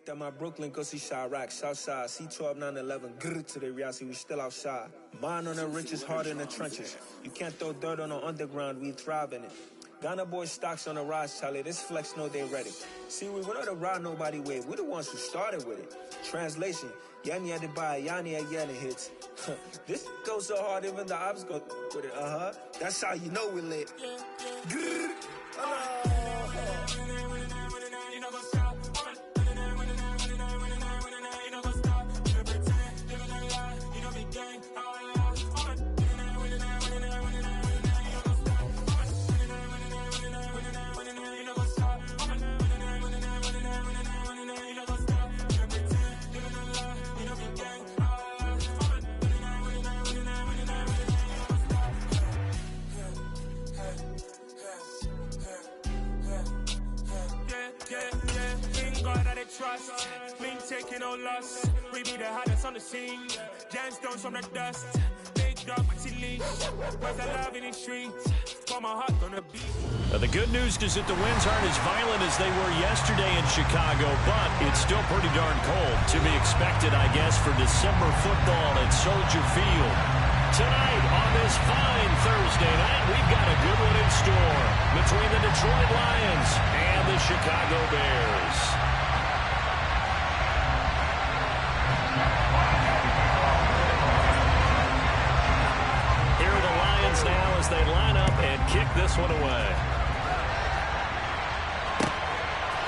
At my Brooklyn, go see Chirac, Southside, C12, 911, grrr to the reality, we still outside. Mine on the riches, hard in the trenches. You can't throw dirt on the underground, we thrive in it. Ghana boys stocks on the rise, Charlie, this flex know they ready. See, we went on to ride nobody wave, we the ones who started with it. Translation, Yanni had to buy, Yanni had Yanni hits. This goes so hard, even the ops go with it, That's how you know we lit. Grrr. Trust, me taking no loss. We be the hottest on the scene. Gemstones from the dust. Big dog, maxi leash. Where's the love in the streets? For my heart gonna beat. The good news is that the winds aren't as violent as they were yesterday in Chicago, but it's still pretty darn cold. To be expected, I guess, for December football at Soldier Field. Tonight, on this fine Thursday night, we've got a good one in store between the Detroit Lions and the Chicago Bears. Here are the Lions now as they line up and kick this one away.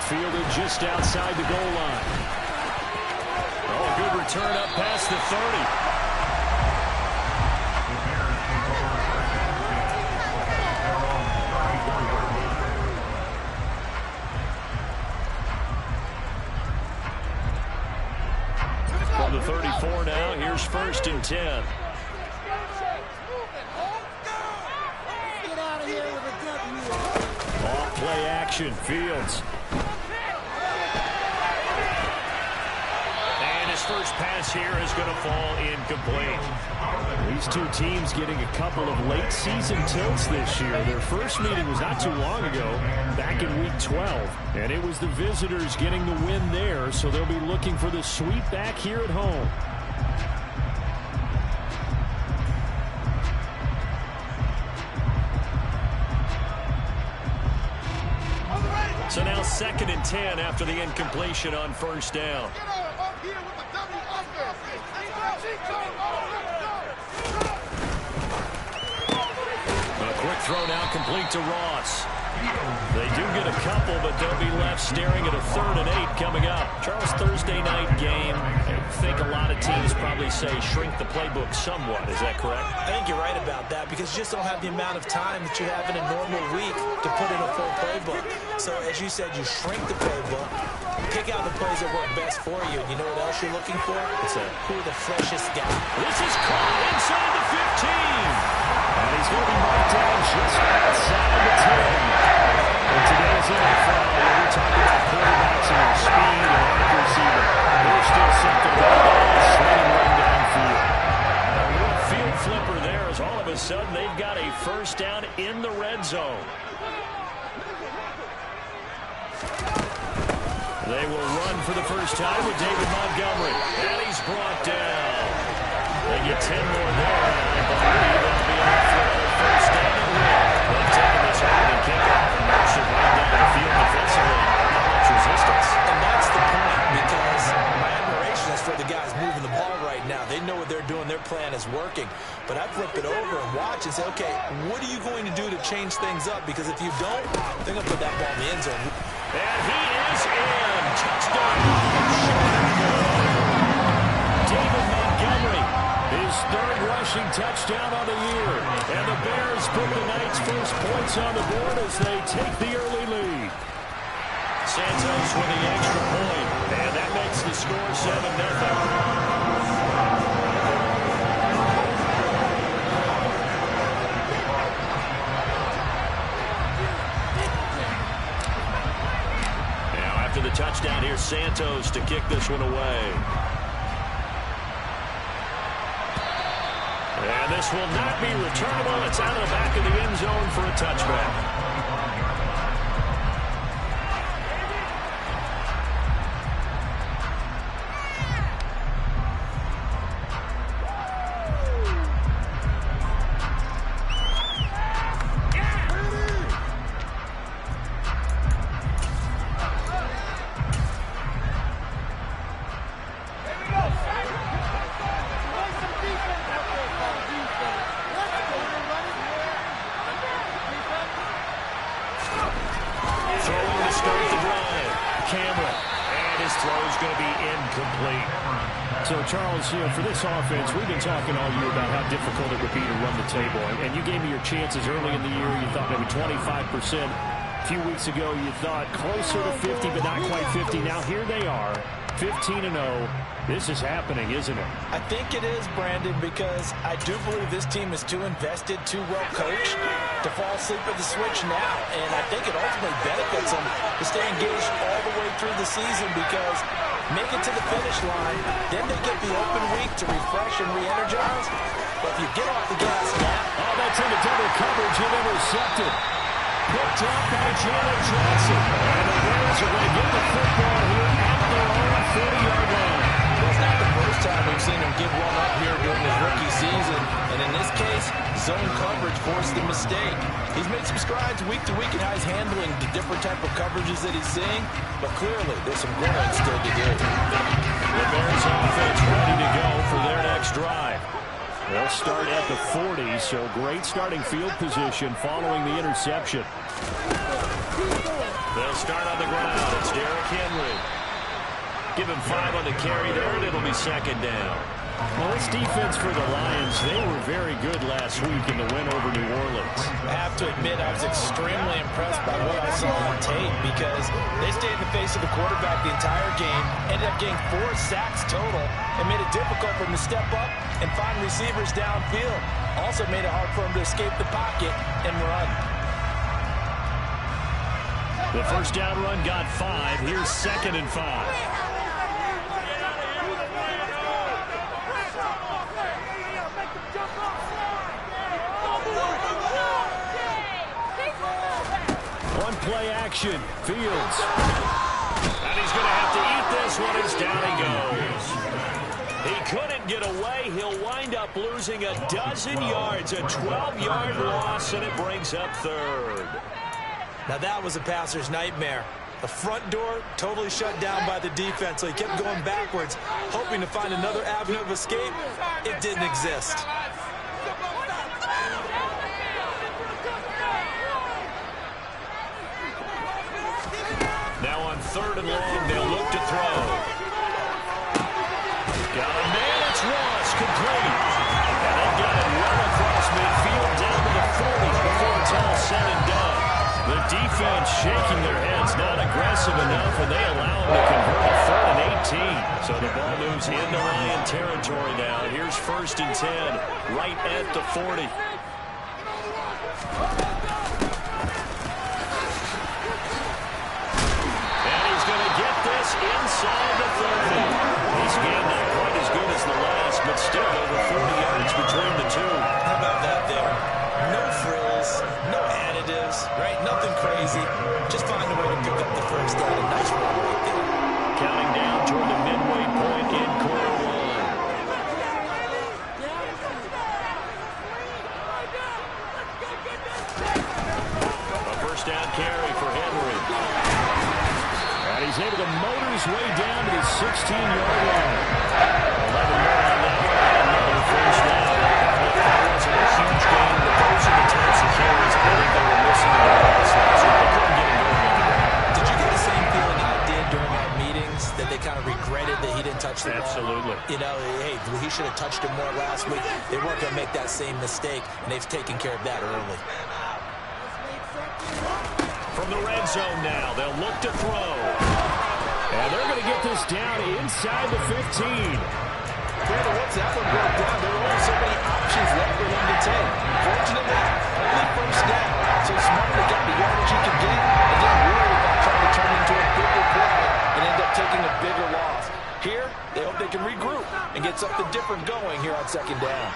Fielded just outside the goal line. Oh, good return up past the 30. From the 34 now, here's 1st and 10. Off play action, Fields. And his first pass here is going to fall incomplete. These two teams getting a couple of late season tilts this year. Their first meeting was not too long ago, back in week 12. And it was the visitors getting the win there, so they'll be looking for the sweep back here at home. So now 2nd and 10 after the incompletion on 1st down. A quick throw now complete to Ross. They do get a couple, but they'll be left staring at a 3rd and 8 coming up. Charles, Thursday night game. I think a lot of teams probably say shrink the playbook somewhat. Is that correct? I think you're right about that because you just don't have the amount of time that you have in a normal week to put in a full playbook. So as you said, you shrink the playbook, pick out the plays that work best for you. And you know what else you're looking for? What's that? Who are the freshest guys? This is caught inside the 15. And he's going to be marked down just outside the 10. In today's NFL, we're talking about quarterbacks and their speed and accuracy, but there's still something about that slam run downfield. A real field flipper there as all of a sudden they've got a 1st down in the red zone. They will run for the first time with David Montgomery. And he's brought down. They get 10 more there, and I believe that'll be enough for a 1st down and win. They've taken this opening kickoff and marched it right down the field defensively. Not much resistance. And that's the point because my admiration is for the guys moving the ball right now. They know what they're doing. Their plan is working. But I flip it over and watch and say, okay, what are you going to do to change things up? Because if you don't, they're going to put that ball in the end zone. And he is in. Touchdown. David Montgomery, his 3rd rushing touchdown on the year. And the Bears put the night's first points on the board as they take the early lead. Santos with the extra point. And that makes the score 7-0. After the touchdown, here's Santos to kick this one away. And this will not be returnable. It's out of the back of the end zone for a touchback. start the drive. Cameron. And his throw is going to be incomplete. So, Charles, for this offense, we've been talking all year about how difficult it would be to run the table. And you gave me your chances early in the year. You thought maybe 25%. A few weeks ago, you thought closer to 50, but not quite 50. Now, here they are, 15-0. This is happening, isn't it? I think it is, Brandon, because I do believe this team is too invested, too well coached to fall asleep at the switch now. And I think it ultimately benefits them to stay engaged all the way through the season because make it to the finish line, then they get the open week to refresh and re-energize. But if you get off the gas now... Oh, that's into double coverage and intercepted. Picked up by Jalen Johnson. And the Bears are going to get the football here at their own 40-yard line. Well, it's not the first time we've seen him give one up here during his rookie season. And in this case, zone coverage forced the mistake. He's made some strides week to week in how he's handling the different type of coverages that he's seeing. But clearly, there's some growing still to do. The Bears offense ready to go for their next drive. They'll start at the 40, so great starting field position following the interception. They'll start on the ground. It's Derrick Henry. Give him 5 on the carry there, and it'll be second down. Well, this defense for the Lions, they were very good last week in the win over New Orleans. I have to admit, I was extremely impressed by what I saw on tape because they stayed in the face of the quarterback the entire game, ended up getting 4 sacks total, and made it difficult for him to step up and find receivers downfield. Also made it hard for him to escape the pocket and run. The first down run got 5. Here's 2nd and 5. Play action. Fields. And he's going to have to eat this one as down he goes. He couldn't get away. He'll wind up losing a dozen yards, a 12-yard loss, and it brings up 3rd. Now that was a passer's nightmare. The front door totally shut down by the defense, so he kept going backwards, hoping to find another avenue of escape. It didn't exist. Now on 3rd and long, they'll look to throw. Got a man, it's Ross, complete. And they got it well across midfield down to the 40 before it's all said and done. The defense shaking their heads, not aggressive enough, and they allow them to convert a 3rd and 18. So the ball moves into Lion territory now. Here's 1st and 10, right at the 40. Inside the 30. This game not quite as good as the last, but still over 40 yards between the two. How about that there? No frills, no additives, right? Nothing crazy. Just find a way to pick up the first down. A nice run right there. Counting down toward the midway point in quarter 1. A first down carry for Henry. He's able to motor his way down to the 16-yard line. 11 more on that. Another first down. That wasn't a huge game, but those are the types of carries I think they were missing in the last week. They couldn't get him going anywhere. Did you get the same feeling I did during our meetings, that they kind of regretted that he didn't touch the ball? Absolutely. You know, hey, he should have touched him more last week. They weren't going to make that same mistake, and they've taken care of that early. From the red zone now, they'll look to throw. And they're going to get this down inside the 15. Brandon, once that one broke down, there were only so many options left for him to take. Fortunately, only first down, so Smartly got the yardage he could get and didn't worry about trying to turn into a bigger play and end up taking a bigger loss. Here, they hope they can regroup and get something different going here on 2nd down.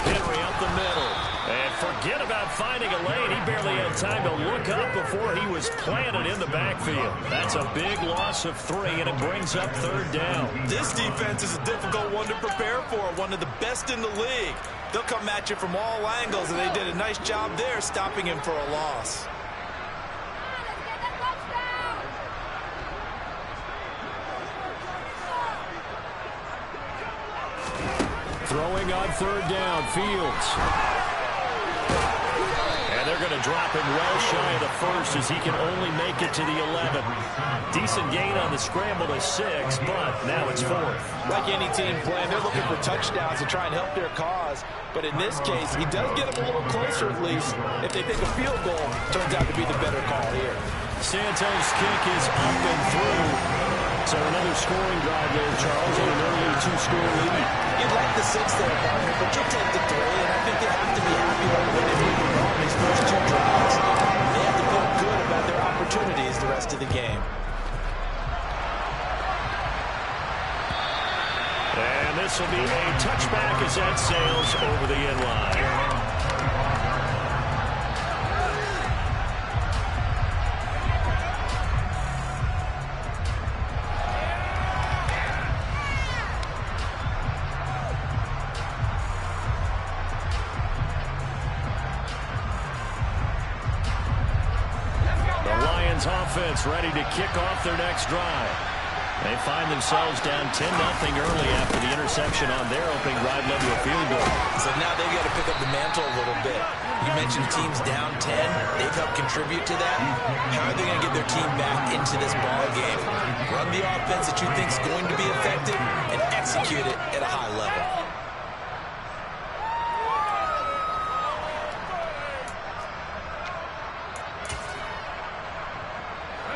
Henry up the middle. And forget about finding a lane. He barely had time to look up before he was planted in the backfield. That's a big loss of 3, and it brings up 3rd down. This defense is a difficult one to prepare for, one of the best in the league. They'll come at you from all angles, and they did a nice job there stopping him for a loss. Throwing on 3rd down, Fields. And they're going to They'll drop him well shy of the first as he can only make it to the 11. Decent gain on the scramble to 6, but now it's 4th. Like any team playing, they're looking for touchdowns to try and help their cause. But in this case, he does get them a little closer at least if they think a field goal turns out to be the better call here. Santos' kick is up and through. So another scoring drive there, Charles, and an early 2-score lead. You'd like the 6 there, partner, but you'll take the 3, and I think they have to be happy with the way they've moved on these first 2 drives. They have to feel good about their opportunities the rest of the game. And this will be a touchback as that sails over the end line. Offense ready to kick off their next drive. They find themselves down 10-0 early after the interception on their opening drive led to a field goal. So now they've got to pick up the mantle a little bit. You mentioned teams down 10. They've helped contribute to that. How are they going to get their team back into this ball game? Run the offense that you think is going to be effective and execute it at a high level.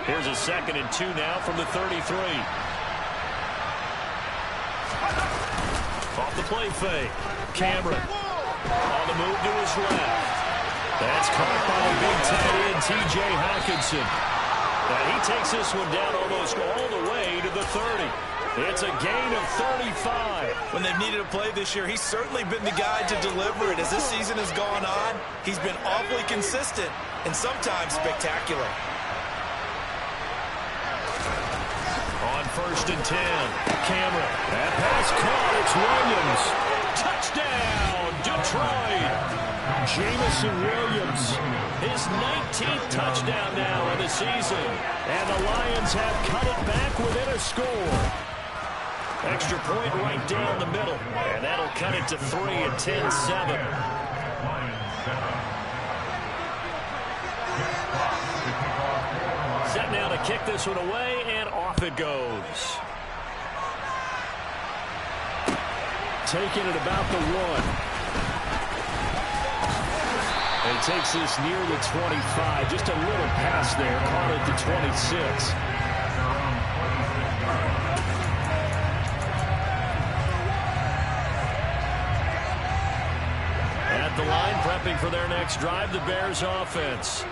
Here's a 2nd and 2 now from the 33. Off the play fake. Cameron on the move to his left. That's caught by the big tight end, T.J. Hawkinson. And he takes this one down almost all the way to the 30. It's a gain of 35. When they've needed a play this year, he's certainly been the guy to deliver it. As this season has gone on, he's been awfully consistent and sometimes spectacular. On 1st and 10, Cameron. That pass caught. It's Williams. Touchdown, Detroit. Jamison Williams, his 19th touchdown now of the season. And the Lions have cut it back within a score. Extra point right down the middle. And that'll cut it to 3 at 10-7. Set now to kick this one away, and off it goes. Taking it about the 1. And he takes this near the 25. Just a little pass there. Caught at the 26. At the line, prepping for their next drive, the Bears offense.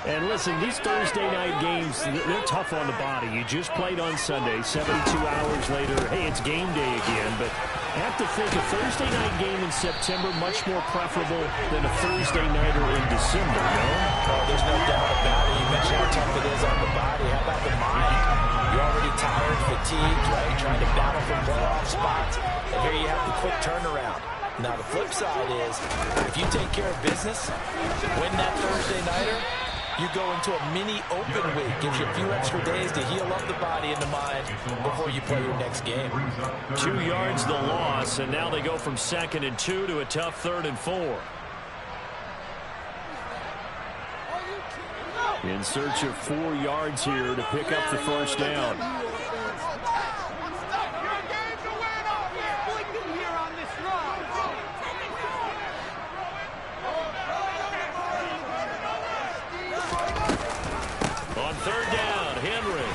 And listen, these Thursday night games, they're tough on the body. You just played on Sunday, 72 hours later. Hey, it's game day again. But I have to think a Thursday night game in September much more preferable than a Thursday nighter in December, no? Oh, there's no doubt about it. You mentioned how tough it is on the body. How about the mind? You're already tired, fatigued, right? Trying to battle for playoff spots. And here you have the quick turnaround. Now, the flip side is, if you take care of business, win that Thursday nighter, you go into a mini open week. Gives you a few extra days to heal up the body and the mind before you play your next game. 2 yards the loss, and now they go from 2nd and 2 to a tough 3rd and 4. In search of 4 yards here to pick up the first down. On 3rd down, Henry.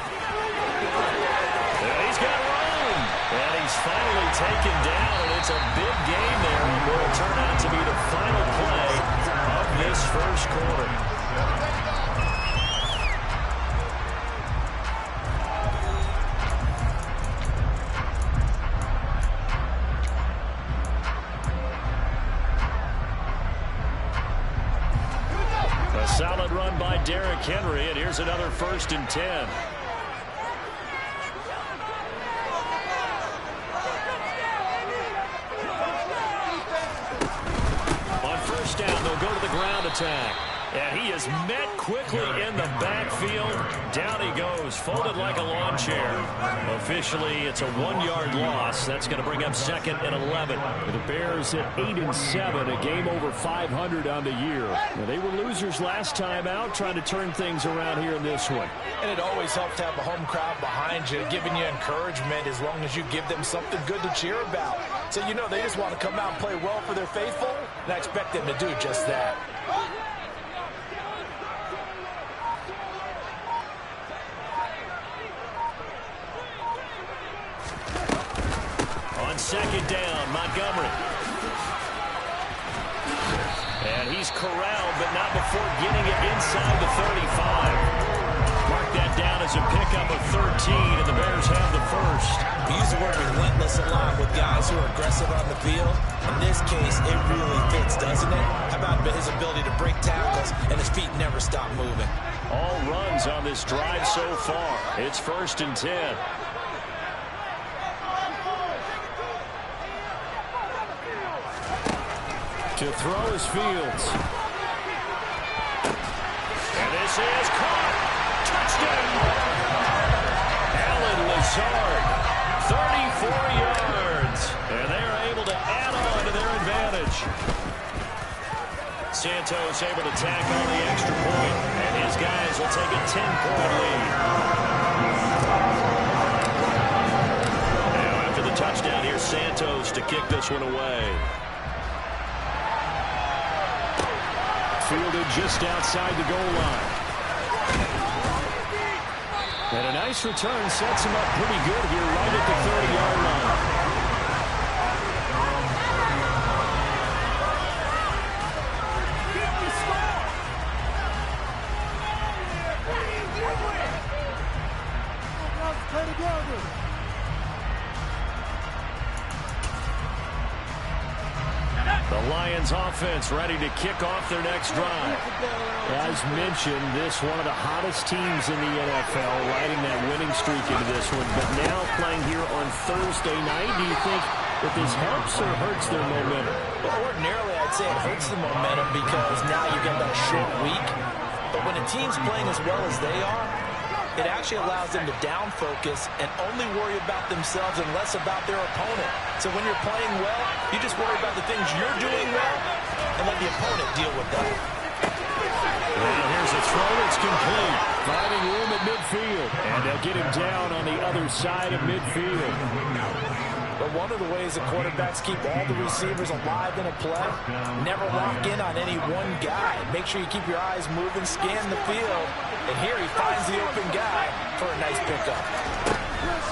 And he's got room. And he's finally taken down, and it's a big game there. And will turn out to be the final play of this first quarter. A solid run by Derrick Henry, and here's another 1st and 10. On 1st down, they'll go to the ground attack. And he is met quickly in the backfield. midfield. Down he goes, folded like a lawn chair. Officially, it's a 1-yard loss. That's going to bring up 2nd and 11. The Bears at 8-7, a game over 500 on the year. Now, they were losers last time out, trying to turn things around here in this one. And it always helps to have a home crowd behind you, giving you encouragement as long as you give them something good to cheer about. So you know they just want to come out and play well for their faithful, and I expect them to do just that. On 2nd down, Montgomery. And he's corralled, but not before getting it inside the 35. Mark that down as a pickup of 13, and the Bears have the first. We use the word relentless a lot with guys who are aggressive on the field. In this case, it really fits, doesn't it? How about his ability to break tackles, and his feet never stop moving? All runs on this drive so far. It's 1st and 10. To throw is Fields. And this is caught. Touchdown. Alan Lazard, 34 yards. And they are able to add on to their advantage. Santos able to tack on the extra point, and his guys will take a 10-point lead. Now after the touchdown, here's Santos to kick this one away. Fielded just outside the goal line. And a nice return sets him up pretty good here right at the 30-yard line. The Lions offense ready to kick off their next drive. As mentioned, this one of the hottest teams in the NFL, riding that winning streak into this one. But now playing here on Thursday night, do you think that this helps or hurts their momentum? Well, ordinarily, I'd say it hurts the momentum because now you get that short week. But when a team's playing as well as they are, it actually allows them to down focus and only worry about themselves and less about their opponent. So when you're playing well, you just worry about the things you're doing well and let the opponent deal with that. And here's a throw that's complete. Finding room at midfield. And they'll get him down on the other side of midfield. But one of the ways the quarterbacks keep all the receivers alive in a play, never lock in on any one guy. Make sure you keep your eyes moving, scan the field. And here he finds the open guy for a nice pickup.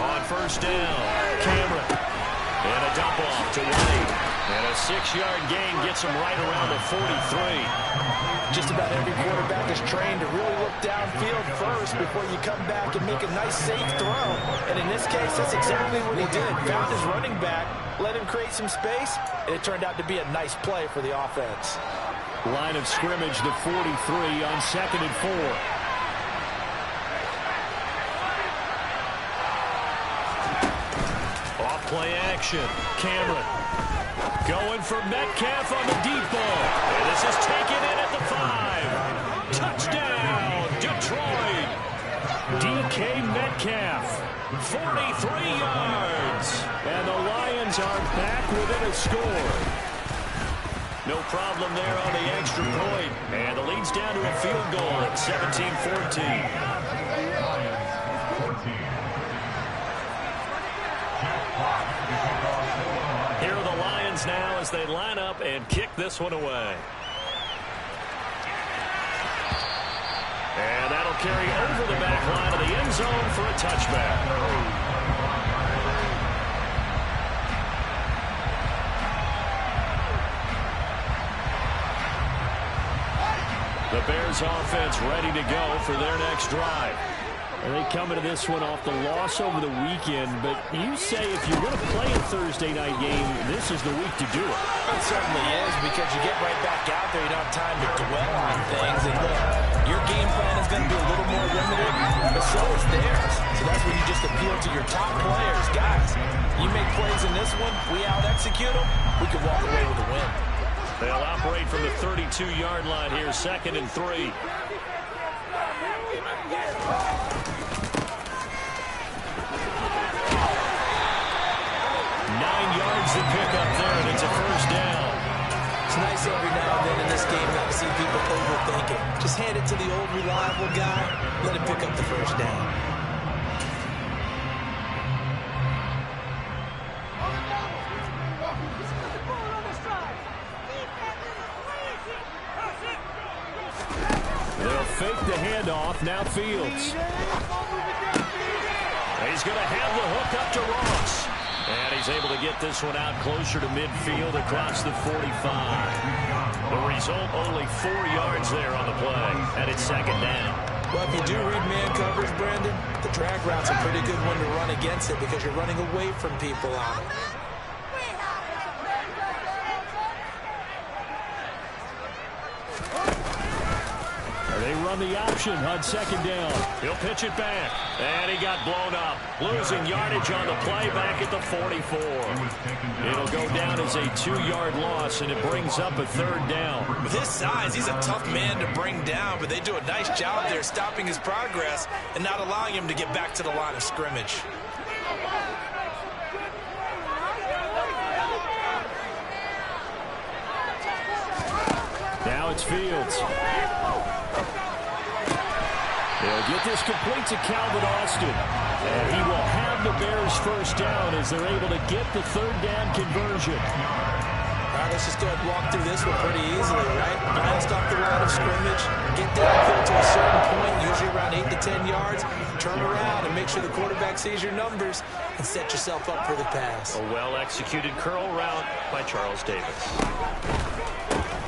On 1st down, Cameron. And a dump off to White. And a 6-yard gain gets him right around the 43. Just about every quarterback is trained to really look downfield first before you come back and make a nice, safe throw. And in this case, that's exactly what he did. Found his running back, let him create some space, and it turned out to be a nice play for the offense. Line of scrimmage, the 43 on 2nd and 4. Play action. Cameron going for Metcalf on the deep ball. And this is taken in at the 5. Touchdown, Detroit. DK Metcalf. 43 yards. And the Lions are back within a score. No problem there on the extra point. And the lead's down to a field goal at 17-14. Here are the Lions now as they line up and kick this one away. And that'll carry over the back line of the end zone for a touchback. The Bears offense ready to go for their next drive. And they come into this one off the loss over the weekend, but you say if you're going to play a Thursday night game, this is the week to do it. It certainly is, because you get right back out there, you don't have time to dwell on things. And look, your game plan is going to be a little more limited, but so is theirs. So that's when you just appeal to your top players. Guys, you make plays in this one, we out-execute them, we can walk away with a win. They'll operate from the 32-yard line here, 2nd and 3. Just hand it to the old reliable guy. Let him pick up the first down. They'll fake the handoff. Now Fields. He's going to have the hook up to Ross. And he's able to get this one out closer to midfield across the 45. The result, only 4 yards there on the play. And it's second down. Well, if you do read man coverage, Brandon, the drag route's a pretty good one to run against it because you're running away from people on it. They run the option on second down. He'll pitch it back. And he got blown up. Losing yardage on the play back at the 44. It'll go down as a 2-yard loss, and it brings up a third down. With his size, he's a tough man to bring down, but they do a nice job there stopping his progress and not allowing him to get back to the line of scrimmage. Now it's Fields. They'll get this complete to Calvin Austin. And he will have the Bears first down as they're able to get the third down conversion. All right, let's just go ahead and walk through this one pretty easily, right? Blast off the line of scrimmage, get downfield to a certain point, usually around 8 to 10 yards, turn around and make sure the quarterback sees your numbers and set yourself up for the pass. A well-executed curl route by Charles Davis.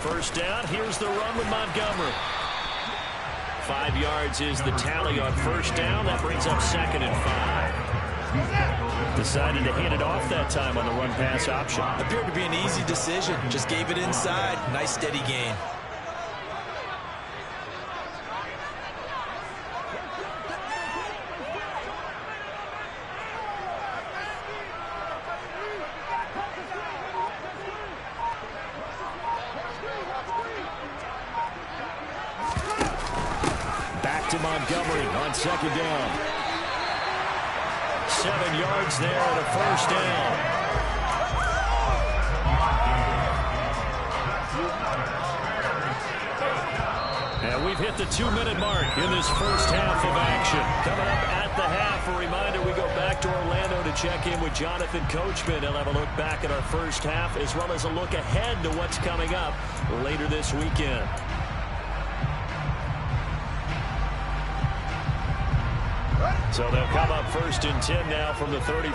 First down, here's the run with Montgomery. 5 yards is the tally on first down. That brings up second and 5. Decided to hand it off that time on the run-pass option. Appeared to be an easy decision. Just gave it inside. Nice steady gain. To Montgomery on second down. 7 yards there and a first down. And we've hit the 2-minute mark in this first half of action. Coming up at the half, a reminder, we go back to Orlando to check in with Jonathan Coachman. He'll have a look back at our first half as well as a look ahead to what's coming up later this weekend. So they'll come up first and 10 now from the 33.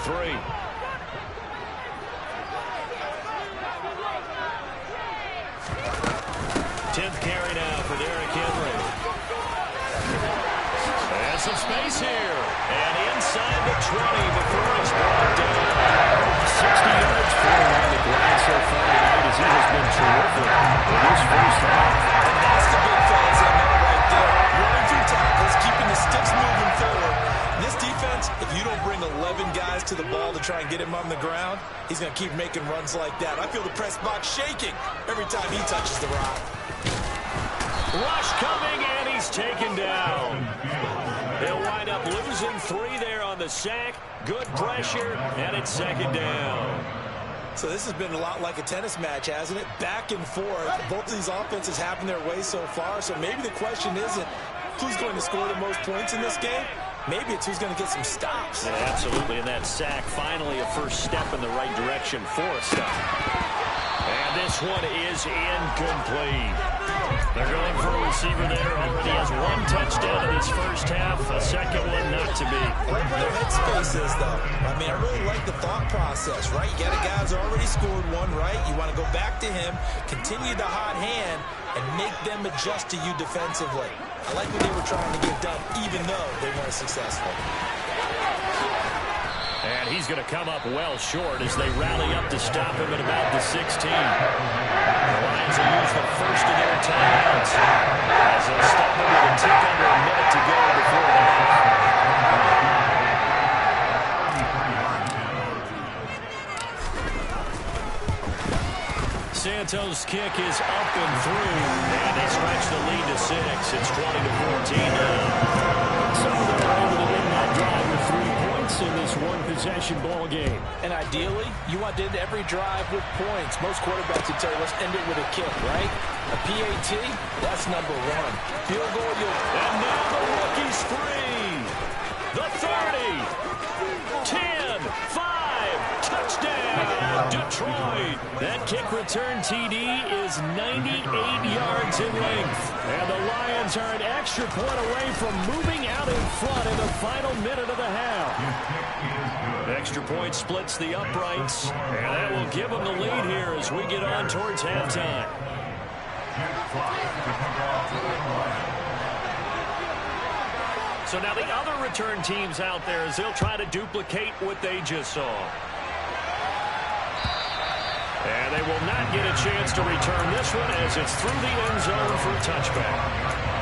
10th carry now for Derrick Henry. And some space here. And inside the 20 before he's brought down. 60 yards for him on the ground so far tonight as he has been terrific in this first half. And that's the big fellas I know right there. Running through tackles, keeping the sticks moving forward. This defense, if you don't bring 11 guys to the ball to try and get him on the ground, he's going to keep making runs like that. I feel the press box shaking every time he touches the rock. Rush coming, and he's taken down. He'll wind up losing 3 there on the sack. Good pressure, and it's second down. So this has been a lot like a tennis match, hasn't it? Back and forth. Both of these offenses having their way so far. So maybe the question isn't who's going to score the most points in this game. Maybe it's who's going to get some stops. Yeah, absolutely, and that sack finally a first step in the right direction for a stop. And this one is incomplete. They're going for a receiver there. Already has 1 touchdown in his first half. A second one not to be. I like where their headspace is, though. I mean, I really like the thought process, right? You got a guy who's already scored 1, right? You want to go back to him, continue the hot hand, and make them adjust to you defensively. I like what they were trying to get done, even though they weren't successful. And he's going to come up well short as they rally up to stop him at about the 16. The Lions will use the first of their timeouts as they'll stop him with a tick under a minute to go before the half. Santos' kick is up and through, and they stretch the lead to 6. It's 20-14 now. So they're able to win that drive with 3 points in this one-possession ball game. And ideally, you want to end every drive with points. Most quarterbacks would tell you, let's end it with a kick, right? A PAT, that's number one. Field goal, and now the rookie's free. The 30, 10, 5, touchdown, Detroit. That kick return TD is 98 yards in length. And the Lions are an extra point away from moving out in front in the final minute of the half. Extra point splits the uprights, and that will give them the lead here as we get on towards halftime. So now the other return teams out there as they'll try to duplicate what they just saw. And they will not get a chance to return this one as it's through the end zone for a touchback.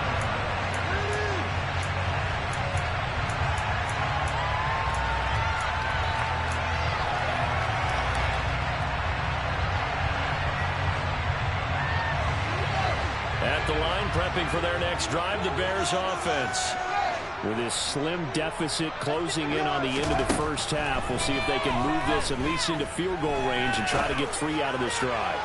At the line, prepping for their next drive, the Bears offense. With this slim deficit closing in on the end of the first half, we'll see if they can move this at least into field goal range and try to get 3 out of this drive.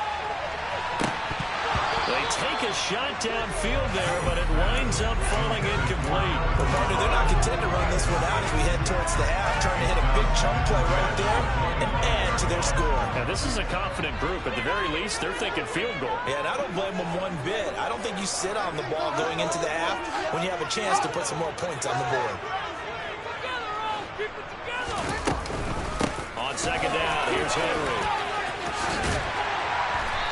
They take a shot downfield there, but it winds up falling incomplete. Well, partner, they're not content to run this one out as we head towards the half, trying to hit a big chunk play right there and add to their score. Now, this is a confident group. At the very least, they're thinking field goal. Yeah, and I don't blame them one bit. I don't think you sit on the ball going into the half when you have a chance to put some more points on the board. On second down, here's Henry.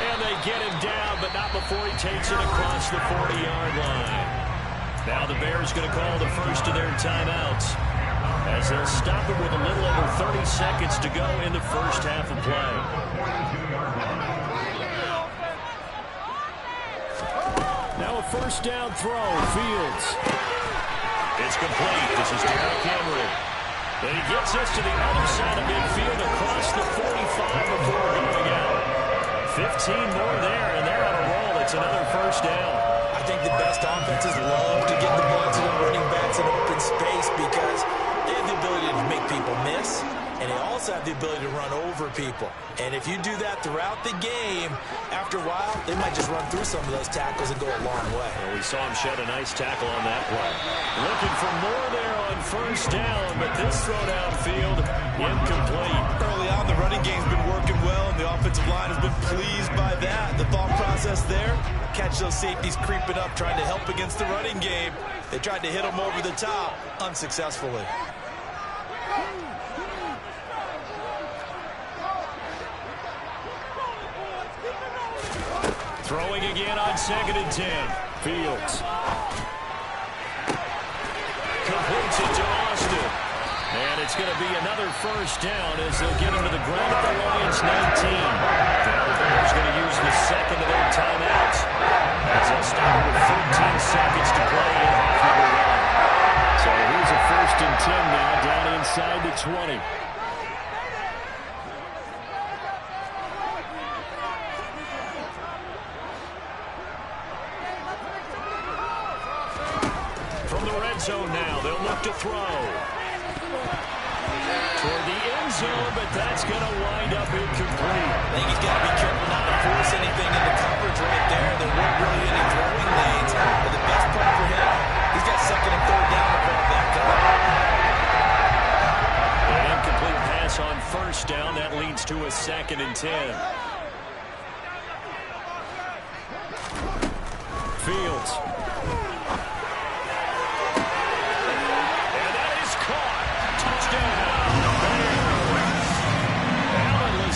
And they get him down, but not before he takes it across the 40-yard line. Now the Bears going to call the first of their timeouts as they'll stop it with a little over 30 seconds to go in the first half of play. Now a first down throw, Fields. It's complete. This is Derrick Henry. And he gets us to the other side of midfield across the 45 before going out. 15 more there, and they're on a roll. It's another first down. I think the best offenses love to get the ball to the running backs in open space because they have the ability to make people miss, and they also have the ability to run over people. And if you do that throughout the game, after a while, they might just run through some of those tackles and go a long way. Well, we saw him shed a nice tackle on that play. Looking for more there on first down, but this throw downfield, incomplete. Early on, the running game's been working well, and the offensive line has been pleased by that. The thought process there, catch those safeties creeping up, trying to help against the running game. They tried to hit them over the top, unsuccessfully. Throwing again on second and 10. Fields. Completes it to Austin. And it's going to be another first down as they'll get him to the ground at the Lions 19. Now the Bears going to use the second of their timeouts as they'll stop it with 13 seconds to play in half number 1. So here's a first and 10 now down inside the 20. From the red zone now, they'll look to throw. Toward the end zone, but that's going to wind up incomplete. I think he's got to be careful not to force anything into coverage right there. There weren't really any throwing lanes. But the best part for him, he's got second and third down to fall back up. An incomplete pass on first down. That leads to a second and 10. Fields.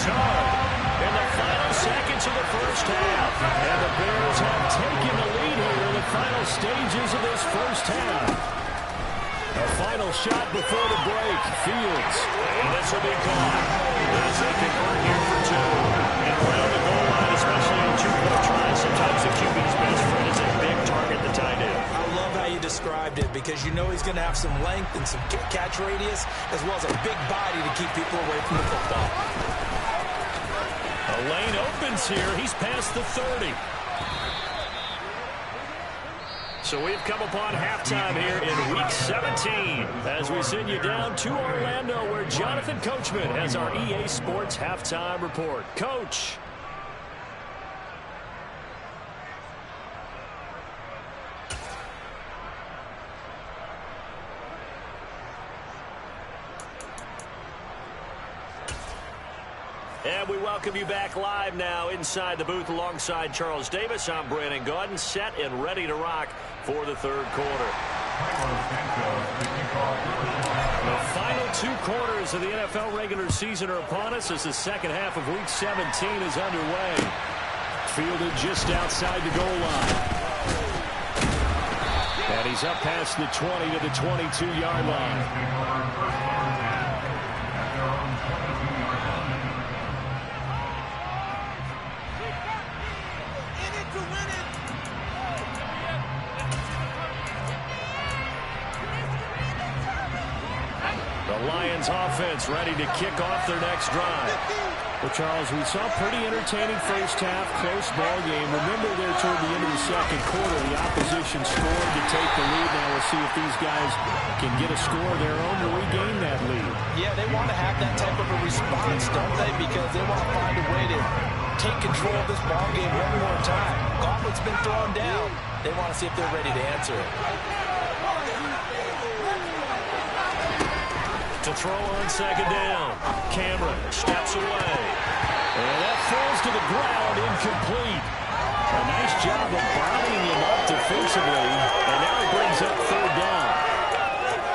In the final seconds of the first half. And the Bears have taken the lead here in the final stages of this first half. A final shot before the break. Fields. And this will be caught. As they convert here for 2. And around the goal line, especially on 2-point tries, sometimes the QB's best friend is a big target, the tight end. I love how you described it because you know he's going to have some length and some catch radius as well as a big body to keep people away from the football. The lane opens here. He's past the 30. So we've come upon halftime here in Week 17 as we send you down to Orlando where Jonathan Coachman has our EA Sports Halftime Report. Coach. And we welcome you back live now inside the booth alongside Charles Davis. I'm Brandon Gaudin, set and ready to rock for the third quarter. The final 2 quarters of the NFL regular season are upon us as the second half of Week 17 is underway. Fielded just outside the goal line. And he's up past the 20 to the 22-yard line. The Lions offense ready to kick off their next drive. Well, Charles, we saw a pretty entertaining first half, close ball game. Remember there toward the end of the second quarter, the opposition scored to take the lead. Now we'll see if these guys can get a score of their own to regain that lead. Yeah, they want to have that type of a response, don't they? Because they want to find a way to take control of this ball game one more time. Gauntlet's been thrown down. They want to see if they're ready to answer it. To throw on second down. Cameron steps away. And that falls to the ground, incomplete. A nice job of bodying him up defensively. And now he brings up third down.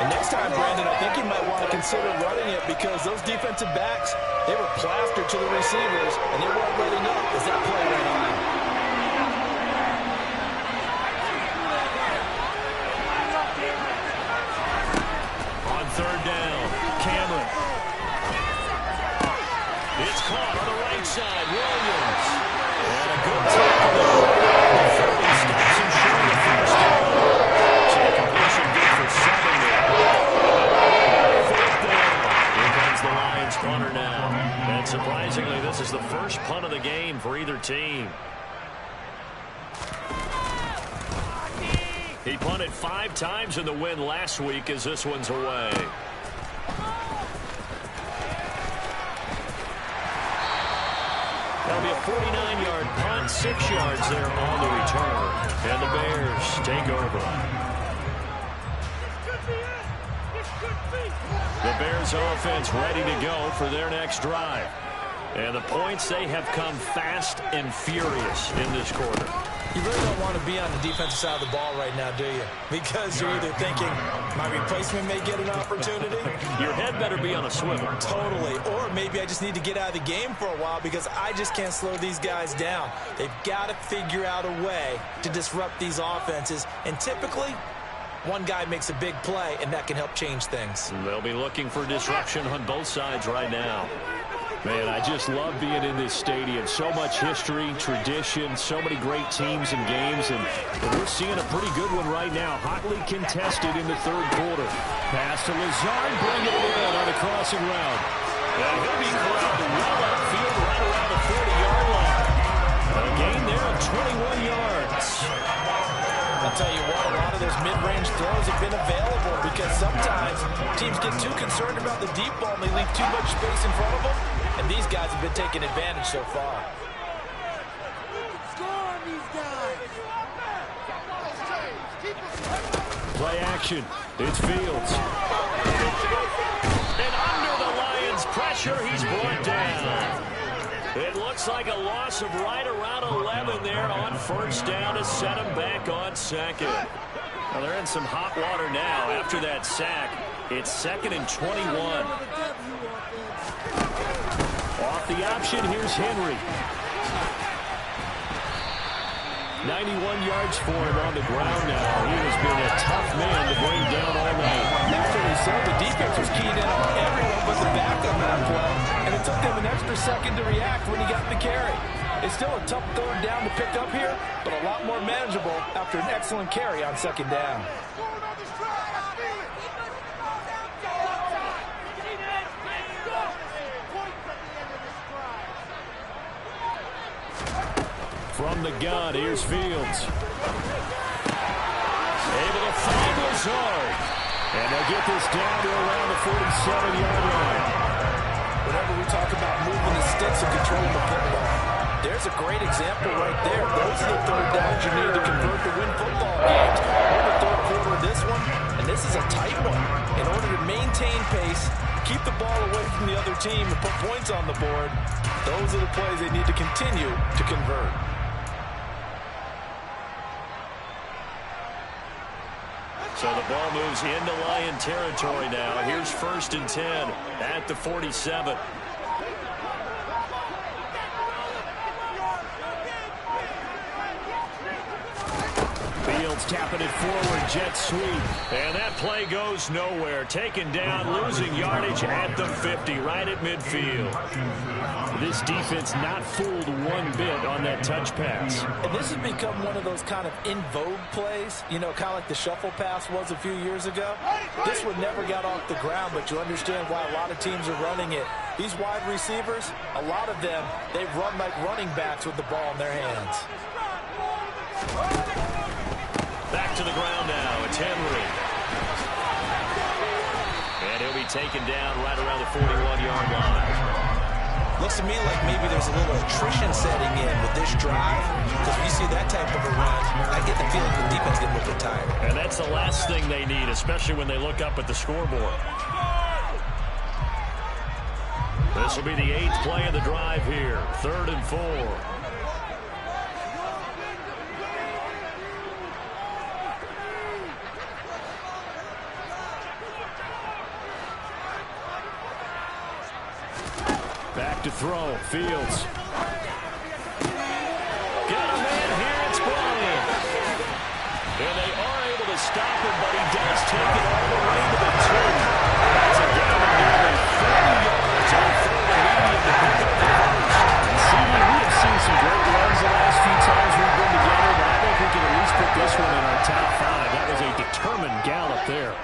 And next time, Brandon, I think you might want to consider running it because those defensive backs, they were plastered to the receivers, and they weren't letting up as that play went on. On third down, Cameron. It's caught on the right side, Williams. And a good tackle there. The 30 stops him short of the first down. So the completion good for 7 there. Fourth down. Here comes the Lions punter now. And surprisingly, this is the first punt of the game for either team. He punted 5 times in the win last week as this one's away. That'll be a 49-yard punt, 6 yards there on the return. And the Bears take over. The Bears offense ready to go for their next drive. And the points, they have come fast and furious in this quarter. You really don't want to be on the defensive side of the ball right now, do you? Because you're either thinking, my replacement may get an opportunity. Your head better be on a swivel. Totally. Or maybe I just need to get out of the game for a while because I just can't slow these guys down. They've got to figure out a way to disrupt these offenses. And typically, one guy makes a big play, and that can help change things. They'll be looking for disruption on both sides right now. Man, I just love being in this stadium. So much history, tradition, so many great teams and games, and we're seeing a pretty good one right now. Hotly contested in the third quarter. Pass to Lazard, bringing it in on a crossing route. And he'll be corralled well upfield right around the 40-yard line. A gain there of 21 yards. I'll tell you what, a lot of those mid-range throws have been available because sometimes teams get too concerned about the deep ball and they leave too much space in front of them. And these guys have been taking advantage so far. Play action. It's Fields. And under the Lions' pressure, he's brought down. It looks like a loss of right around 11 there on first down to set him back on second. Well, they're in some hot water now after that sack. It's 2nd and 21. Off the option, here's Henry. 91 yards for him on the ground now. He has been a tough man to bring down all night. Naturally so, the defense was keyed in on everyone but the back on that play. And it took them an extra second to react when he got the carry. It's still a tough third down to pick up here, but a lot more manageable after an excellent carry on second down. From the gun, here's Fields. Able to find Lazard. And they'll get this down to around the 47-yard line. Whenever we talk about moving the sticks and controlling the football, there's a great example right there. Those are the third downs you need to convert to win football games. We're in the third quarter of this one, and this is a tight one. In order to maintain pace, keep the ball away from the other team, and put points on the board, Those are the plays they need to continue to convert. So the ball moves into Lion territory now. Here's 1st and 10 at the 47. Fields tapping it forward, jet sweep. And that play goes nowhere. Taken down, losing yardage at the 50, right at midfield. This defense not fooled one bit on that touch pass. And this has become one of those kind of in vogue plays, you know, kind of like the shuffle pass was a few years ago. This one never got off the ground, but you understand why a lot of teams are running it. These wide receivers, a lot of them, they run like running backs with the ball in their hands. Back to the ground now. It's Henry. And he'll be taken down right around the 41-yard line. Looks to me like maybe there's a little attrition setting in with this drive, because when you see that type of a run, I get the feeling the defense getting a little bit tired. And that's the last thing they need, especially when they look up at the scoreboard. This will be the 8th play of the drive here. 3rd and 4. Back to throw. Fields. Got a man here. It's Bryant. And they are able to stop him, but he does take it all the way to the 2. That's a gain of nearly 30 yards on 3rd and medium to pick up the first. CD, we have seen some great runs the last few times we've been together, but I think we can at least put this one in our top 5. That was a determined gallop there.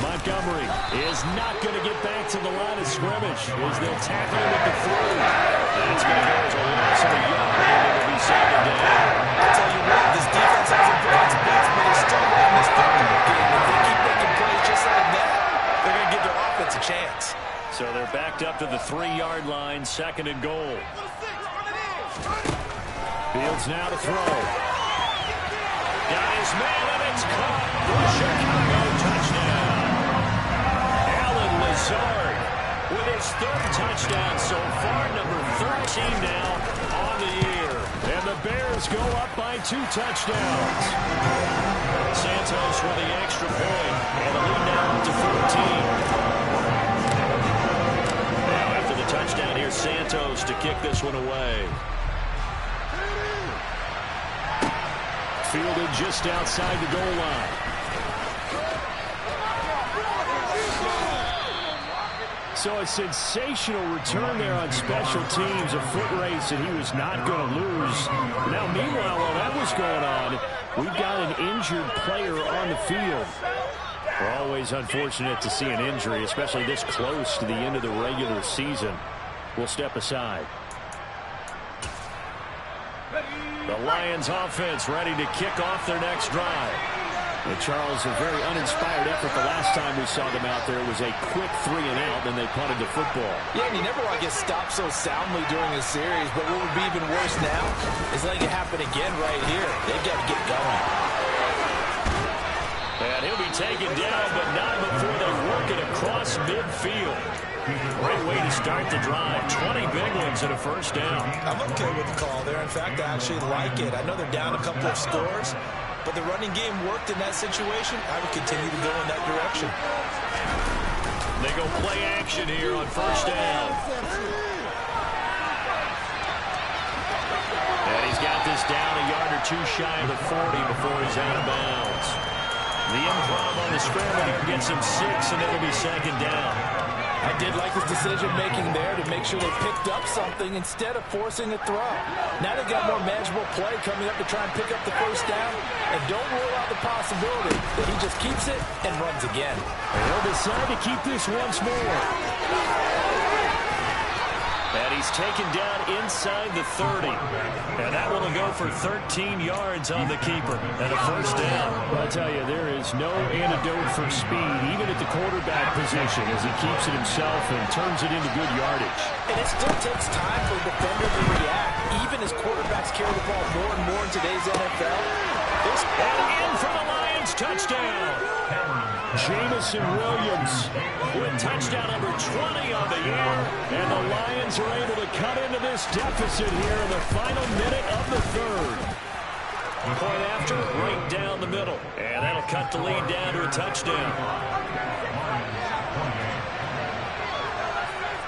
Montgomery is not going to get back to the line of scrimmage as they'll tackle him at the 3. That's going to go as a loss of a yard, and it will be 2nd down. I'll tell you what, this defense has a bright spots, but they're still in this football game. If they keep making plays just like that, they're going to give their offense a chance. So they're backed up to the 3-yard line, 2nd and goal. Fields now to throw. Got his man, and it's caught for Chicago. Touchdown. Lazard with his 3rd touchdown so far, number 13 now on the year. And the Bears go up by 2 touchdowns. Santos with the extra point, and the lead now up to 14. Now after the touchdown here, Santos to kick this one away. Fielded just outside the goal line. So a sensational return there on special teams, a foot race that he was not going to lose. Now, meanwhile, while that was going on, we've got an injured player on the field. We're always unfortunate to see an injury, especially this close to the end of the regular season. We'll step aside. The Lions offense ready to kick off their next drive. And Charles, a very uninspired effort the last time we saw them out there. It was a quick 3-and-out, then they punted the football. Yeah, and you never want to get stopped so soundly during a series, but what would be even worse now is letting it happen again right here. They've got to get going. And he'll be taken down, but not before they work it across midfield. Great way to start the drive. 20 big ones and a 1st down. I'm okay with the call there. In fact, I actually like it. I know they're down a couple of scores, but the running game worked in that situation. I would continue to go in that direction. They go play action here on 1st down. And he's got this down a yard or 2 shy of the 40 before he's out of bounds. The improv on the scramble, he gets him 6, and it'll be 2nd down. I did like his decision-making there to make sure they picked up something instead of forcing a throw. Now they've got more manageable play coming up to try and pick up the 1st down. And don't rule out the possibility that he just keeps it and runs again. And he'll decide to keep this once more. And he's taken down inside the 30. And that one will go for 13 yards on the keeper and a 1st down. I'll tell you, there is no antidote for speed, even at the quarterback position, as he keeps it himself and turns it into good yardage. And it still takes time for a defender to react, even as quarterbacks carry the ball more and more in today's NFL. And in for the Lions, touchdown. Jamison Williams with touchdown number 20 on the year. And the Lions are able to cut into this deficit here in the final minute of the third. Point after, right down the middle. And that'll cut the lead down to a touchdown.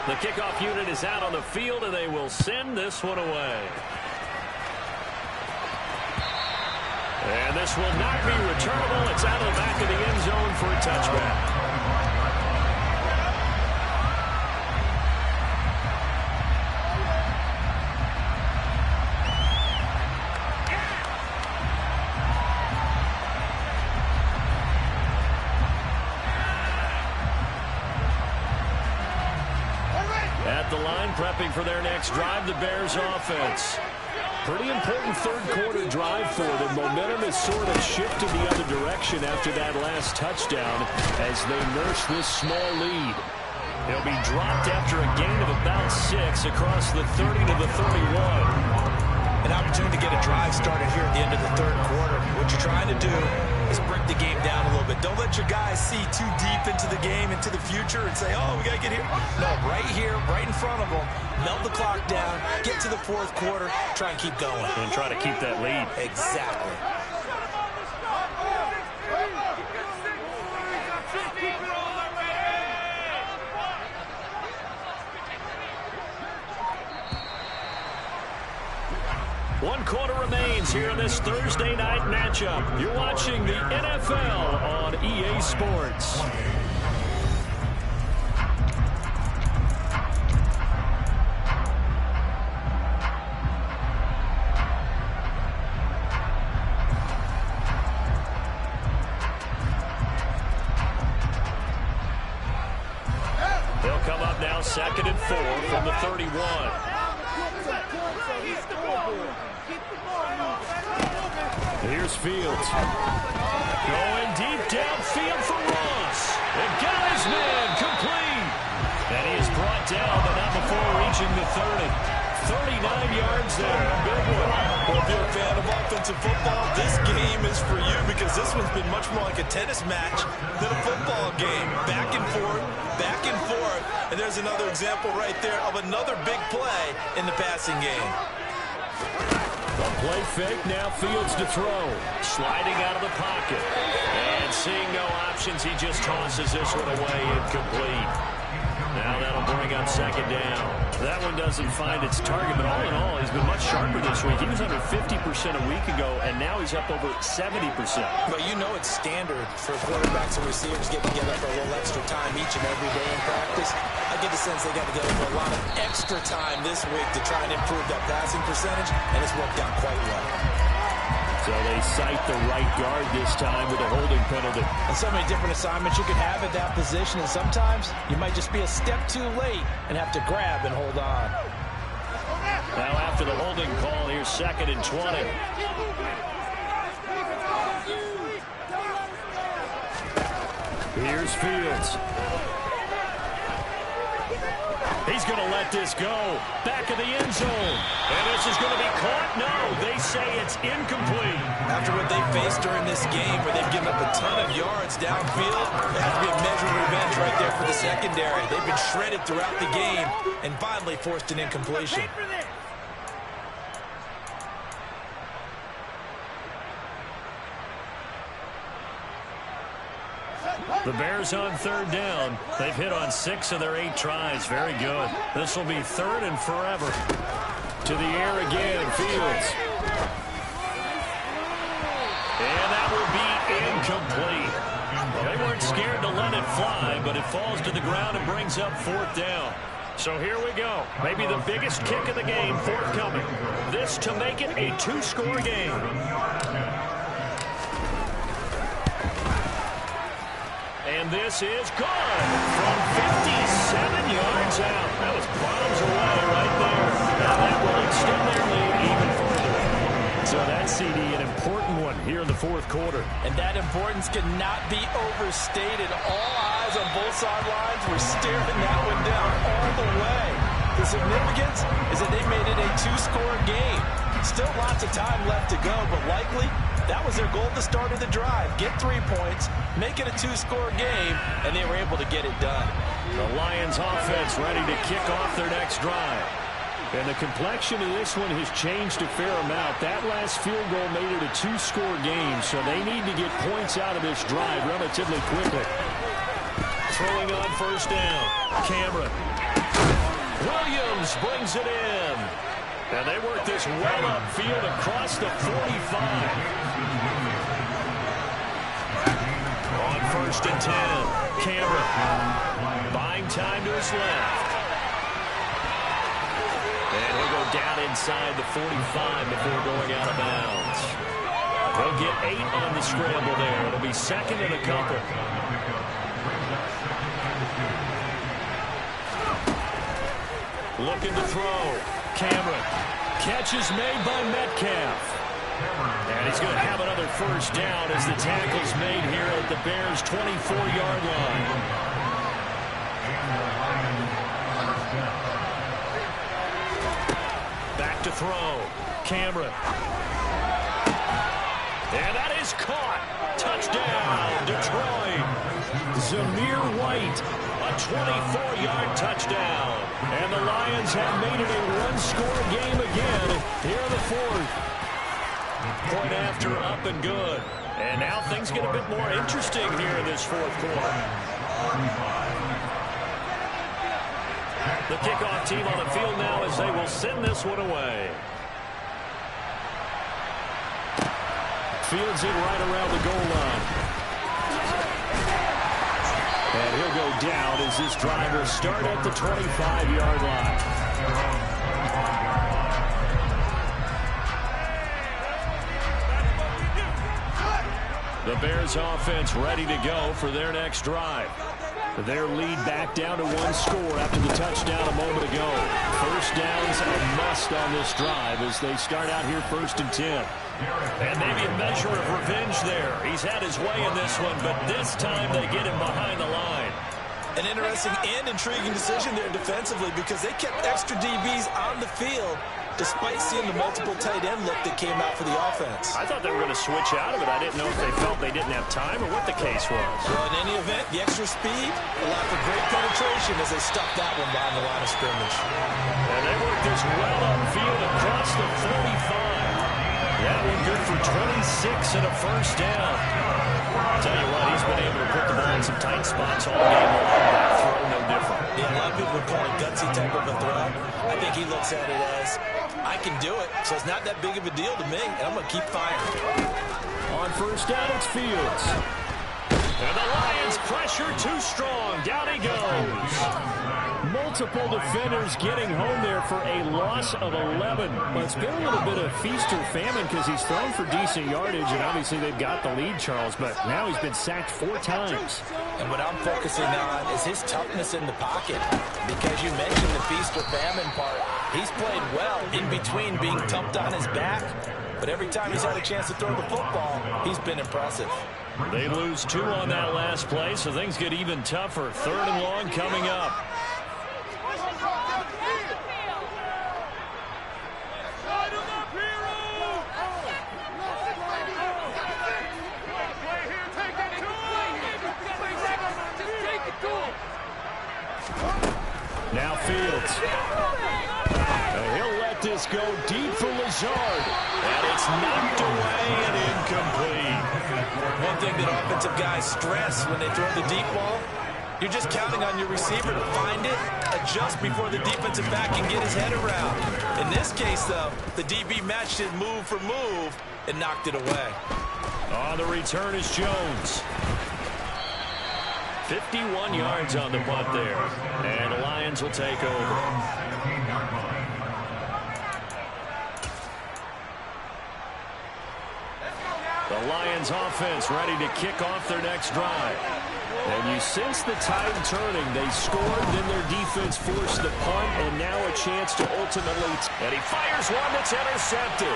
The kickoff unit is out on the field, and they will send this one away. And this will not be returnable. It's out of the back of the end zone for a touchback. At the line, prepping for their next drive, the Bears offense. Pretty important third-quarter drive for them. Momentum has sort of shifted the other direction after that last touchdown as they nurse this small lead. He'll be dropped after a gain of about 6 across the 30 to the 31. An opportunity to get a drive started here at the end of the third quarter. What you're trying to do is break the game down a little bit. Don't let your guys see too deep into the game, into the future, and say, oh, we got to get here. No, right here, right in front of them, melt the clock down, get to the fourth quarter, try and keep going. And try to keep that lead. Exactly. One quarter remains here in this Thursday night matchup. You're watching the NFL on EA Sports. They'll come up now 2nd and 4 from the 31. Here's Fields. Going deep downfield for Ross. And got his man complete. And he is brought down, but not before reaching the 30. 39 yards there. Big one. Well, if you're a fan of offensive football, this game is for you because this one's been much more like a tennis match than a football game. Back and forth, back and forth. And there's another example right there of another big play in the passing game. A play fake, now Fields to throw. Sliding out of the pocket. And seeing no options, he just tosses this one away, incomplete. Now that'll bring up 2nd down. That one doesn't find its target, but all in all, he's been much sharper this week. He was under 50% a week ago, and now he's up over 70%. But you know it's standard for quarterbacks and receivers getting together for a little extra time each and every day in practice. I get the sense they got together for a lot of extra time this week to try and improve that passing percentage, and it's worked out quite well. So they cite the right guard this time with a holding penalty. And so many different assignments you can have at that position, and sometimes you might just be a step too late and have to grab and hold on. Now after the holding call, here's 2nd and 20. Here's Fields. He's going to let this go. Back of the end zone. And this is going to be caught. No, they say it's incomplete. After what they faced during this game where they've given up a ton of yards downfield, there has to be a measure of revenge right there for the secondary. They've been shredded throughout the game and finally forced an incompletion. The Bears on 3rd down. They've hit on 6 of their 8 tries. Very good. This will be 3rd and forever. To the air again, Fields. And that will be incomplete. Well, they weren't scared to let it fly, but it falls to the ground and brings up 4th down. So here we go. Maybe the biggest kick of the game forthcoming. This to make it a 2-score game. And this is good from 57 yards out. That was bombs away right there. Now that will extend their lead even further. So that CD, an important one here in the 4th quarter. And that importance cannot be overstated. All eyes on both sidelines were staring that one down all the way. The significance is that they made it a 2-score game. Still lots of time left to go, but likely that was their goal at the start of the drive. Get 3 points, make it a 2-score game, and they were able to get it done. The Lions offense ready to kick off their next drive. And the complexion of this one has changed a fair amount. That last field goal made it a 2-score game, so they need to get points out of this drive relatively quickly. Throwing on first down. Cameron. Williams brings it in. And they work this well upfield across the 45. On first and 10. Cameron. Buying time to his left. And he'll go down inside the 45 before going out of bounds. He'll get 8 on the scramble there. It'll be second and a couple. Looking to throw. Cameron. Catch is made by Metcalf. And he's going to have another first down as the tackle's made here at the Bears' 24-yard line. Back to throw. Cameron. And that is caught. Touchdown, Detroit. Zamir White, a 24-yard touchdown. And the Lions have made it a 1-score game again here in the fourth. Point after up and good. And now things get a bit more interesting here in this fourth quarter. The kickoff team on the field now as they will send this one away. Fields it right around the goal line. And he'll go down as this drive will start at the 25-yard line. The Bears offense ready to go for their next drive. Their lead back down to 1 score after the touchdown a moment ago. First down's a must on this drive as they start out here first and 10. And maybe a measure of revenge there. He's had his way in this one, but this time they get him behind the line. An interesting and intriguing decision there defensively because they kept extra DBs on the field despite seeing the multiple tight end look that came out for the offense. I thought they were going to switch out of it. I didn't know if they felt they didn't have time or what the case was. Well, in any event, the extra speed allowed for great penetration as they stuffed that one behind the line of scrimmage. And they worked this well upfield across the 35. That one good for 26 and a first down. I'll tell you what, he's been able to put the ball in some tight spots all game long. That throw, no different. Yeah, a lot of people would call it gutsy type of a throw. I think he looks at it as, I can do it, so it's not that big of a deal to me, and I'm going to keep firing. On first down, it's Fields. And the Lions pressure too strong. Down he goes. Multiple defenders getting home there for a loss of 11. Well, it's been a little bit of feast or famine because he's thrown for decent yardage, and obviously they've got the lead, Charles, but now he's been sacked 4 times. And what I'm focusing on is his toughness in the pocket because you mentioned the feast or famine part. He's played well in between being dumped on his back, but every time he's had a chance to throw the football, he's been impressive. They lose 2 on that last play, so things get even tougher. 3rd and long coming up. Now Fields. And he'll let this go deep for Lazard. And it's knocked away and incomplete. One thing that offensive guys stress when they throw the deep ball, you're just counting on your receiver to find it, adjust before the defensive back can get his head around. In this case, though, the DB matched it move for move and knocked it away. On the return is Jones. 51 yards on the punt there. And the Lions will take over. The Lions offense ready to kick off their next drive. And you sense the tide turning. They scored, then their defense forced the punt, and now a chance to ultimately... And he fires one that's intercepted.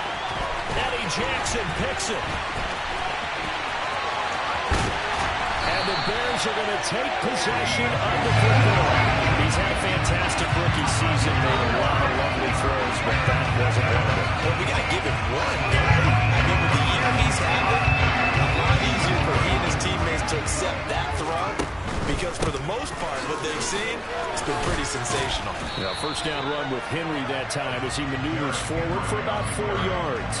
Eddie Jackson picks it. And the Bears are going to take possession of the football. He's had a fantastic rookie season, made a lot of lovely throws, but that wasn't one of them. Well, we got to give it First down run with Henry that time as he maneuvers forward for about 4 yards.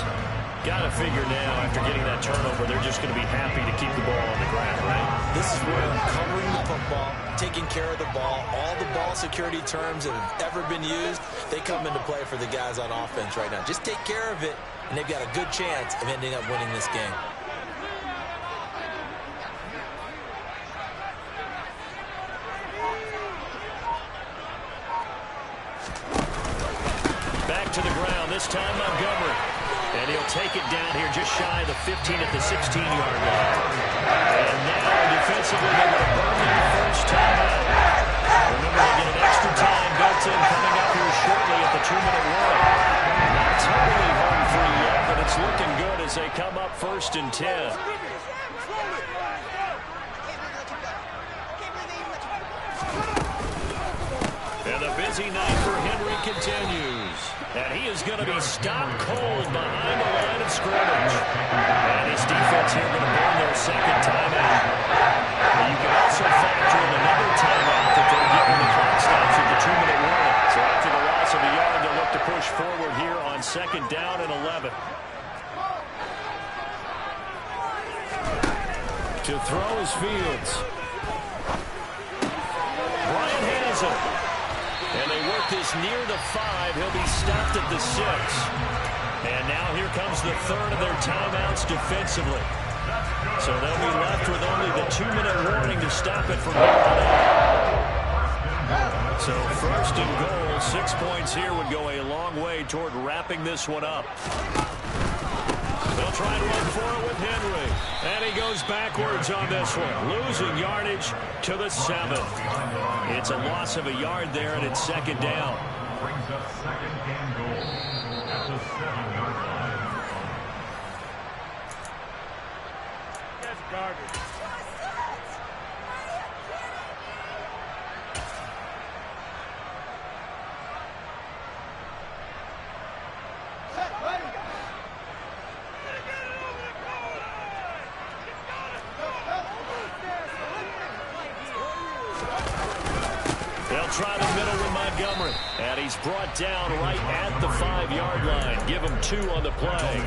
Got to figure now, after getting that turnover, they're just going to be happy to keep the ball on the ground, right? This is where covering the football, taking care of the ball, all the ball security terms that have ever been used, they come into play for the guys on offense right now. Just take care of it, and they've got a good chance of ending up winning this game. Back to the ground, this time Montgomery. And he'll take it down here just shy of the 15 at the 16-yard line. And now defensively they're going to burn their first time out. Remember, they get an extra time built in coming up here shortly at the 2-minute warning. Not totally home free yet, but it's looking good as they come up 1st and 10. And the busy night for Henry continues. And he is going to be stopped cold behind the line of scrimmage. And his defense here going to burn their second timeout. You can also factor in another timeout that they're getting the clock stops with the 2-minute warning. So after the loss of a yard, they'll look to push forward here on 2nd down and 11. To throw is Fields. Bryant has it. And they work this near the 5. He'll be stopped at the 6. And now here comes the third of their timeouts defensively. So they'll be left with only the 2-minute warning to stop it from here on out. So 1st and goal, 6 points here would go a long way toward wrapping this one up. They'll try and run for it with Henry. And he goes backwards on this one. Losing yardage to the 7. It's a loss of a yard there, and it's 2nd down. Brings up 2nd and goal at the 7-yard line. That's garbage. Try the middle with Montgomery. And he's brought down right at the 5-yard line. Give him 2 on the play.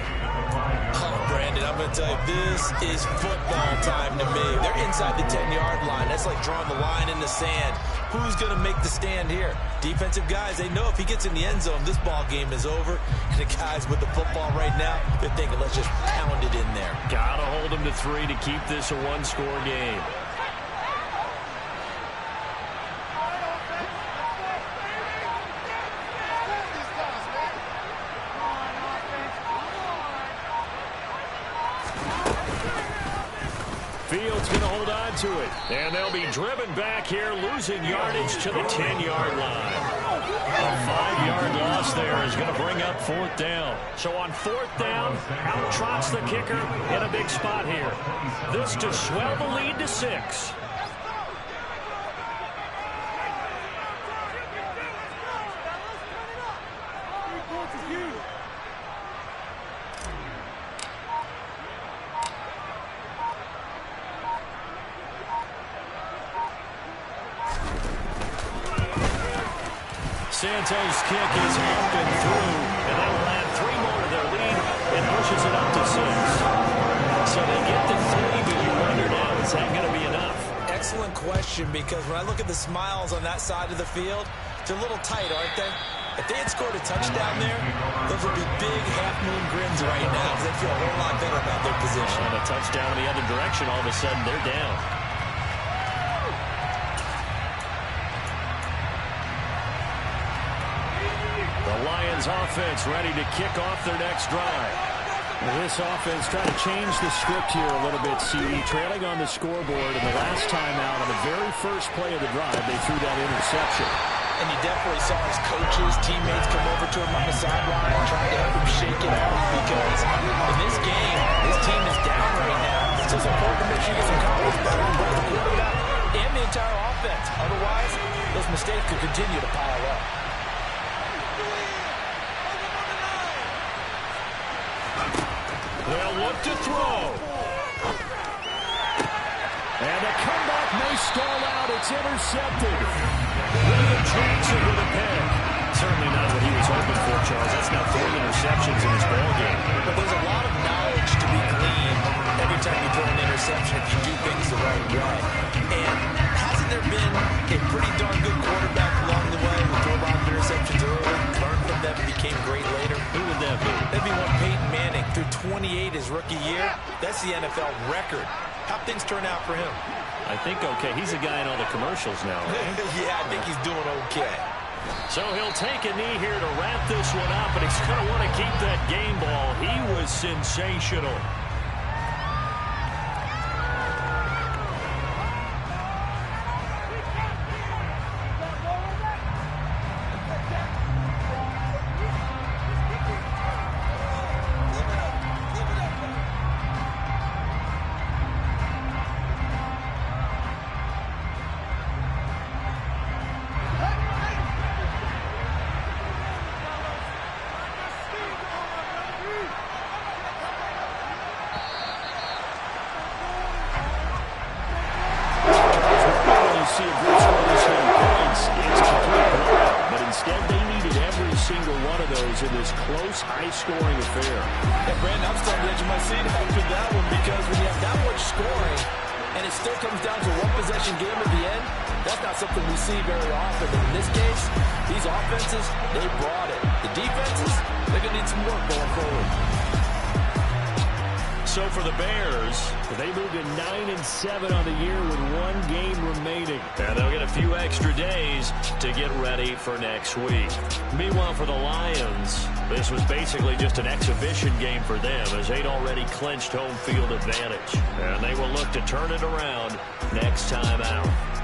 Oh, Brandon, I'm going to tell you, this is football time to me. They're inside the 10-yard line. That's like drawing the line in the sand. Who's going to make the stand here? Defensive guys, they know if he gets in the end zone, this ball game is over. And the guys with the football right now, they're thinking, let's just pound it in there. Got to hold him to 3 to keep this a 1-score game. Fields going to hold on to it. And they'll be driven back here, losing yardage to the 10-yard line. A 5-yard loss there is going to bring up 4th down. So on 4th down, out trots the kicker in a big spot here. This to swell the lead to 6. Santos' kick is up and through, and that will add 3 more to their lead and pushes it up to 6. So they get the 3, but you wonder now, is that going to be enough? Excellent question, because when I look at the smiles on that side of the field, they're a little tight, aren't they? If they had scored a touchdown there, those would be big half-moon grins right now, because they feel a whole lot better about their position. And a touchdown in the other direction, all of a sudden they're down. The Lions offense ready to kick off their next drive. This offense trying to change the script here a little bit, CE. Trailing on the scoreboard, and the last time out on the very first play of the drive, they threw that interception. And you definitely saw his coaches, teammates come over to him on the sideline and try to help him shake it off, because in this game, his team is down right now. So it's important to make sure you get some confidence back on both the quarterback and the entire offense. Otherwise, those mistakes could continue to pile up. They'll look to throw. And the comeback may stall out. It's intercepted. William Jackson with a pick. Certainly not what he was hoping for, Charles. That's now 3 interceptions in his ball game. But there's a lot of knowledge to be gleaned every time you throw an interception if you do things the right way. And hasn't there been a pretty darn good quarterback along the way who threw a lot of interceptions early, learned from them, and became great later? Who would that be? That'd be one Peyton Manning through 28 his rookie year. That's the NFL record. How'd things turn out for him? I think okay. He's a guy in all the commercials now, right? Yeah, I think he's doing okay. So he'll take a knee here to wrap this one up, and he's going to want to keep that game ball. He was sensational. In this close, high-scoring affair. Hey, Brandon, I'm still on the edge of my seat after that one because when you have that much scoring and it still comes down to a one-possession game at the end, that's not something we see very often. And in this case, these offenses, they brought it. The defenses, they're going to need some work going forward. So for the Bears, they moved to 9-7 on the year with 1 game remaining. And they'll get a few extra days to get ready for next week. Meanwhile, for the Lions, this was basically just an exhibition game for them as they'd already clinched home field advantage. And they will look to turn it around next time out.